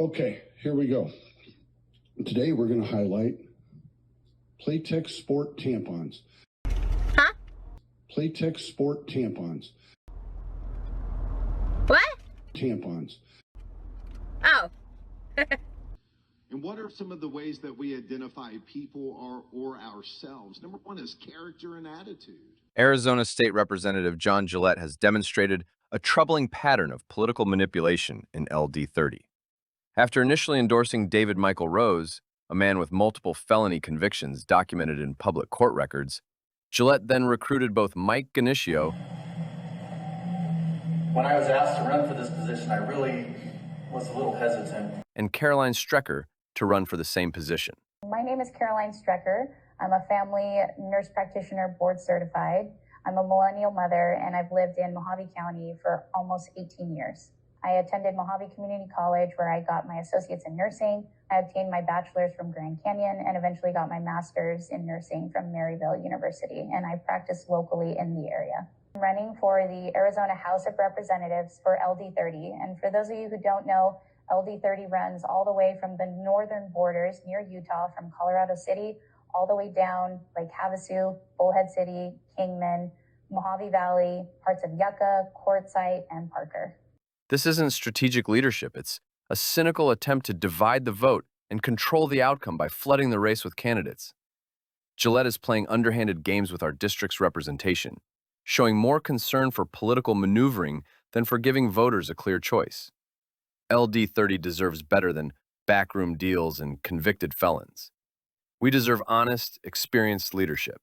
Okay, here we go. Today we're going to highlight Playtex Sport tampons. Huh? Playtex Sport tampons. What? Tampons. Oh. And what are some of the ways that we identify people or ourselves? Number one is character and attitude. Arizona State Representative John Gillette has demonstrated a troubling pattern of political manipulation in LD30. After initially endorsing David Michael Rose, a man with multiple felony convictions documented in public court records, Gillette then recruited both Mike Ganuccio. When I was asked to run for this position, I really was a little hesitant. And Caroline Strecker to run for the same position. My name is Caroline Strecker. I'm a family nurse practitioner, board certified. I'm a millennial mother, and I've lived in Mojave County for almost 18 years. I attended Mojave Community College, where I got my associates in nursing. I obtained my bachelor's from Grand Canyon and eventually got my master's in nursing from Maryville University, and I practice locally in the area. I'm running for the Arizona House of Representatives for LD30, and for those of you who don't know, LD30 runs all the way from the northern borders near Utah, from Colorado City, all the way down like Havasu, Bullhead City, Kingman, Mojave Valley, parts of Yucca, Quartzsite, and Parker. This isn't strategic leadership. It's a cynical attempt to divide the vote and control the outcome by flooding the race with candidates. Gillette is playing underhanded games with our district's representation, showing more concern for political maneuvering than for giving voters a clear choice. LD30 deserves better than backroom deals and convicted felons. We deserve honest, experienced leadership.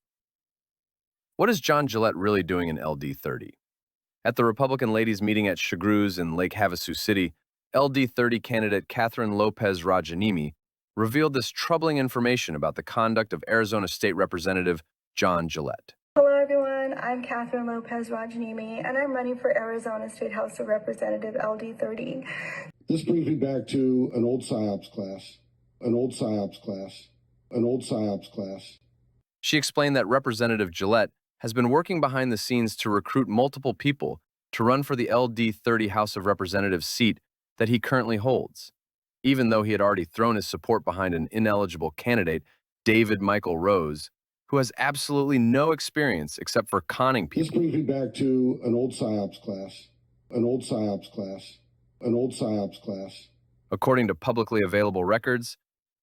What is John Gillette really doing in LD30? At the Republican ladies' meeting at Chagru's in Lake Havasu City, LD30 candidate Catherine Lopez Rajanimi revealed this troubling information about the conduct of Arizona State Representative John Gillette. Hello everyone, I'm Catherine Lopez Rajanimi, and I'm running for Arizona State House of Representative LD30. This brings me back to an old PSYOPs class, an old PSYOPs class, an old PSYOPs class. She explained that Representative Gillette has been working behind the scenes to recruit multiple people to run for the LD30 House of Representatives seat that he currently holds, even though he had already thrown his support behind an ineligible candidate, David Michael Rose, who has absolutely no experience except for conning people. This brings me back to an old PSYOPs class, an old PSYOPs class, an old PSYOPs class. According to publicly available records,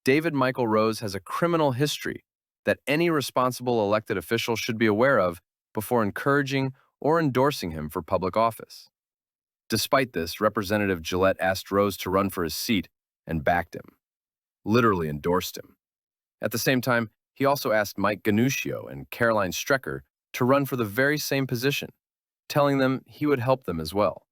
David Michael Rose has a criminal history that any responsible elected official should be aware of before encouraging or endorsing him for public office. Despite this, Representative Gillette asked Rose to run for his seat and backed him, literally endorsed him. At the same time, he also asked Mike Ganuccio and Caroline Strecker to run for the very same position, telling them he would help them as well.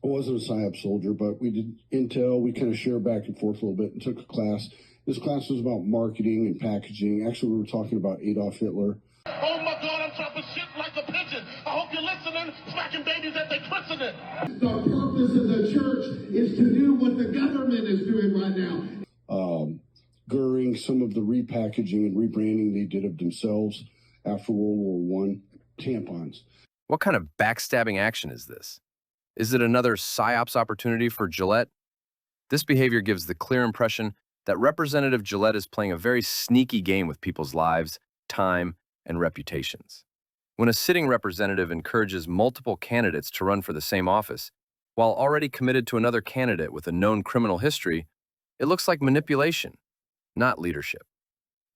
I wasn't a PSYOP soldier, but we did intel. We kind of shared back and forth a little bit and took a class. This class was about marketing and packaging. Actually, we were talking about Adolf Hitler. Oh my God, I'm chopping shit like a pigeon. I hope you're listening, smacking babies at their christening. The purpose of the church is to do what the government is doing right now. During some of the repackaging and rebranding they did of themselves after World War I, tampons. What kind of backstabbing action is this? Is it another PSYOPs opportunity for Gillette? This behavior gives the clear impression that Representative Gillette is playing a very sneaky game with people's lives, time, and reputations. When a sitting representative encourages multiple candidates to run for the same office, while already committed to another candidate with a known criminal history, it looks like manipulation, not leadership.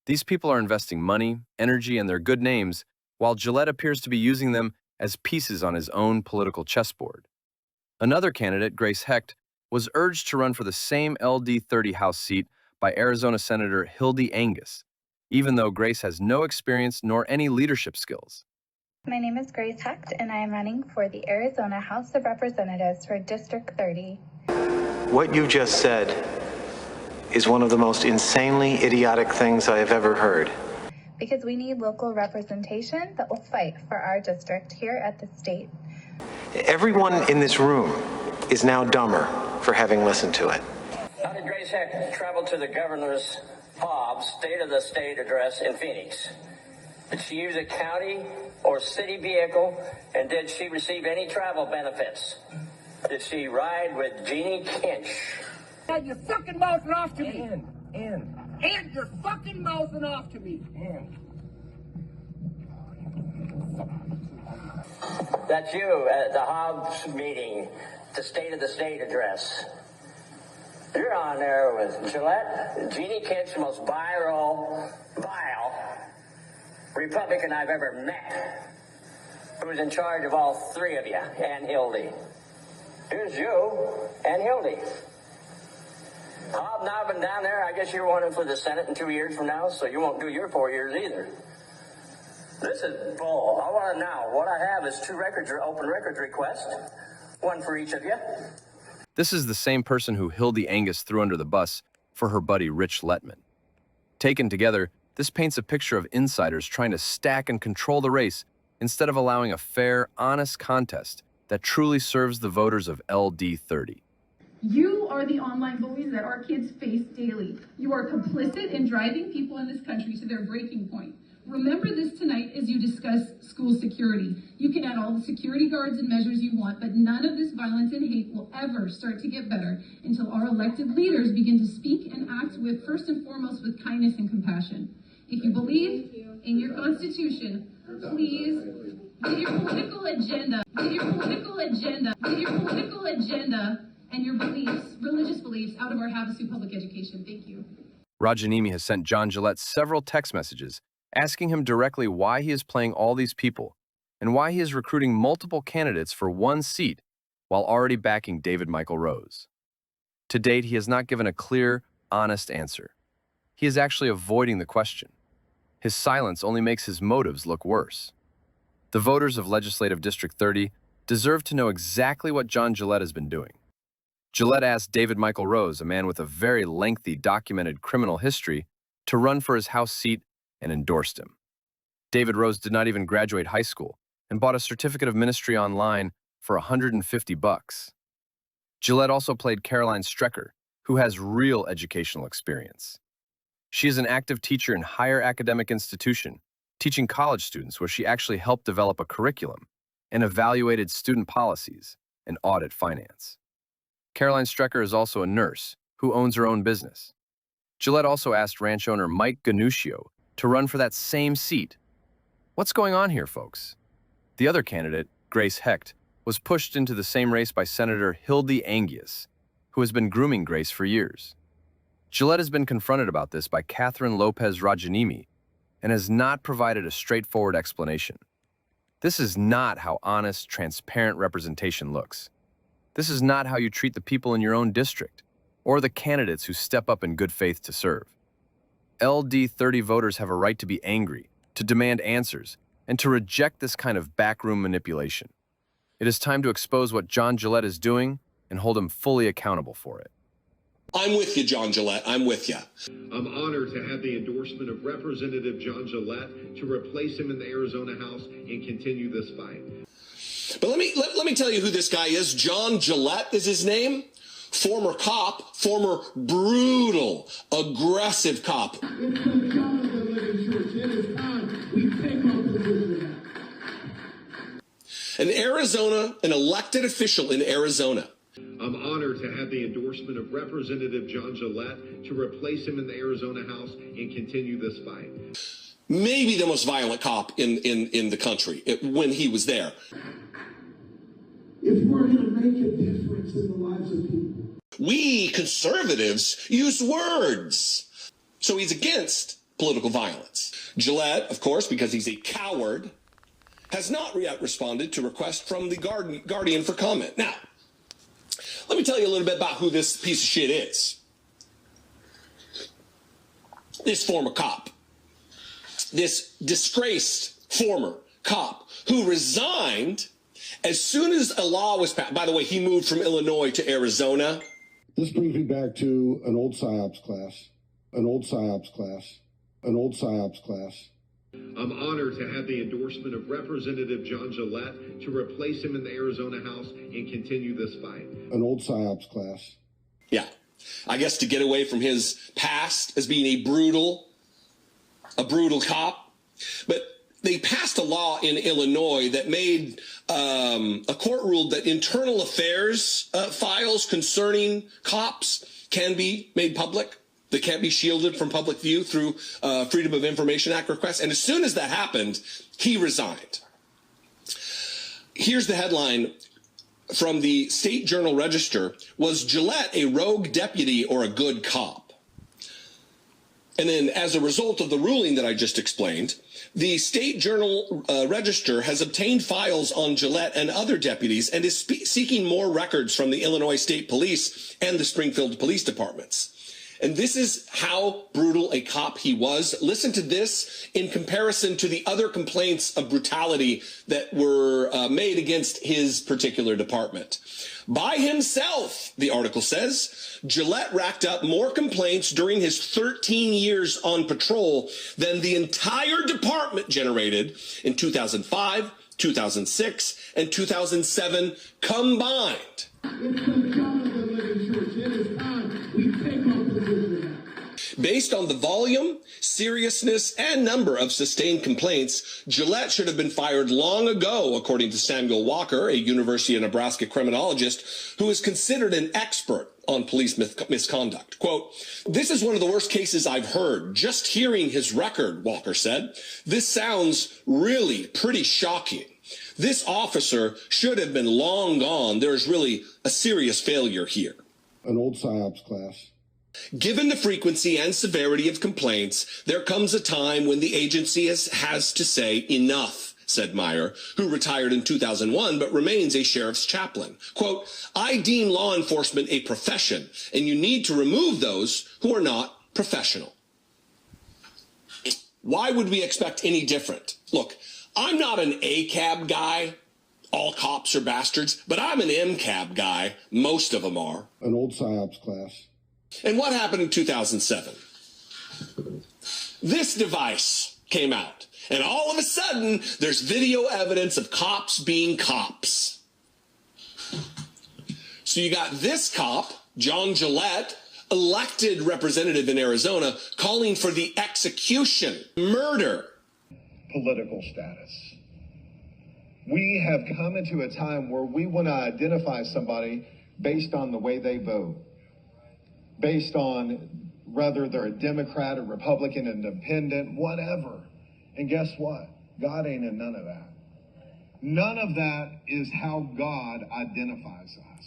These people are investing money, energy, and their good names, while Gillette appears to be using them as pieces on his own political chessboard. Another candidate, Grace Hecht, was urged to run for the same LD30 House seat by Arizona Senator Hildy Angus, even though Grace has no experience nor any leadership skills. My name is Grace Hecht, and I am running for the Arizona House of Representatives for District 30. What you just said is one of the most insanely idiotic things I have ever heard. Because we need local representation that will fight for our district here at the state. Everyone in this room is now dumber for having listened to it. How did Grace Hecht travel to the governor's State of the State address in Phoenix? Did she use a county or city vehicle, and did she receive any travel benefits? Did she ride with Jeannie Kinch? And you're fucking mouthing off to me. And you're fucking mouthing off to me. That's you at the Hobbs meeting, the State of the State address. You're on there with Gillette, Jeannie Kitt's most vile Republican I've ever met, who's in charge of all three of you, and Hildy. Here's you and Hildy. Hobnobbing down there, I guess you're running for the Senate in 2 years from now, so you won't do your 4 years either. This is bull. I want to know. What I have is 2 records or open records requests, one for each of you. This is the same person who Hildy Angus threw under the bus for her buddy Rich Letman. Taken together, this paints a picture of insiders trying to stack and control the race instead of allowing a fair, honest contest that truly serves the voters of LD30. You are the online bullies that our kids face daily. You are complicit in driving people in this country to their breaking point. Remember this tonight as you discuss school security. You can add all the security guards and measures you want, but none of this violence and hate will ever start to get better until our elected leaders begin to speak and act with, first and foremost, with kindness and compassion. If you believe in your Constitution, please get your political agenda, and your beliefs, religious beliefs, out of our Havasu public education. Thank you. Rajanimi has sent John Gillette several text messages asking him directly why he is playing all these people and why he is recruiting multiple candidates for one seat while already backing David Michael Rose. To date, he has not given a clear, honest answer. He is actually avoiding the question. His silence only makes his motives look worse. The voters of Legislative District 30 deserve to know exactly what John Gillette has been doing. Gillette asked David Michael Rose, a man with a very lengthy documented criminal history, to run for his House seat and endorsed him. David Rose did not even graduate high school and bought a certificate of ministry online for $150. Gillette also played Caroline Strecker, who has real educational experience. She is an active teacher in higher academic institution, teaching college students where she actually helped develop a curriculum and evaluated student policies and audit finance. Caroline Strecker is also a nurse who owns her own business. Gillette also asked ranch owner Mike Ganuscio to run for that same seat. What's going on here, folks? The other candidate, Grace Hecht, was pushed into the same race by Senator Hildy Angus, who has been grooming Grace for years. Gillette has been confronted about this by Catherine Lopez Rajanimi and has not provided a straightforward explanation. This is not how honest, transparent representation looks. This is not how you treat the people in your own district or the candidates who step up in good faith to serve. LD30 voters have a right to be angry, to demand answers, and to reject this kind of backroom manipulation. It is time to expose what John Gillette is doing and hold him fully accountable for it. I'm with you, John Gillette. I'm with you. I'm honored to have the endorsement of Representative John Gillette to replace him in the Arizona House and continue this fight. But let me tell you who this guy is. John Gillette is his name. Former cop, former brutal, aggressive cop. An elected official in Arizona. I'm honored to have the endorsement of Representative John Gillette to replace him in the Arizona House and continue this fight. Maybe the most violent cop in the country when he was there. If we're going to make a difference in the lives of people. We conservatives use words. So he's against political violence. Gillette, of course, because he's a coward, has not yet responded to requests from the Guardian for comment. Now, let me tell you a little bit about who this piece of shit is. This former cop. This disgraced former cop who resigned as soon as a law was passed. By the way, he moved from Illinois to Arizona. This brings me back to an old PsyOps class. I'm honored to have the endorsement of Representative John Gillette to replace him in the Arizona House and continue this fight. An old PsyOps class. Yeah. I guess to get away from his past as being a brutal cop. But they passed a law in Illinois that made a court ruled that internal affairs files concerning cops can be made public, that can't be shielded from public view through Freedom of Information Act requests. And as soon as that happened, he resigned. Here's the headline from the State Journal Register: was Gillette a rogue deputy or a good cop? And then, as a result of the ruling that I just explained, the State Journal Register has obtained files on Gillette and other deputies and is seeking more records from the Illinois State Police and the Springfield Police Departments. And this is how brutal a cop he was. Listen to this in comparison to the other complaints of brutality that were made against his particular department. By himself, the article says, Gillette racked up more complaints during his 13 years on patrol than the entire department generated in 2005, 2006, and 2007 combined. Based on the volume, seriousness, and number of sustained complaints, Gillette should have been fired long ago, according to Samuel Walker, a University of Nebraska criminologist who is considered an expert on police misconduct. Quote, "This is one of the worst cases I've heard. Just hearing his record," Walker said. "This sounds really pretty shocking. This officer should have been long gone. There is really a serious failure here." An old PSYOPs class. Given the frequency and severity of complaints, there comes a time when the agency has to say enough, said Meyer, who retired in 2001 but remains a sheriff's chaplain. Quote, "I deem law enforcement a profession, and you need to remove those who are not professional." Why would we expect any different? Look, I'm not an ACAB guy. All cops are bastards, but I'm an MCAB guy. Most of them are. An old PSYOPs class. And what happened in 2007? This device came out, and all of a sudden, there's video evidence of cops being cops. So you got this cop, John Gillette, elected representative in Arizona, calling for the execution, murder. Political status. We have come into a time where we want to identify somebody based on the way they vote, based on whether they're a Democrat, a Republican, an independent, whatever. And guess what? God ain't in none of that. None of that is how God identifies us.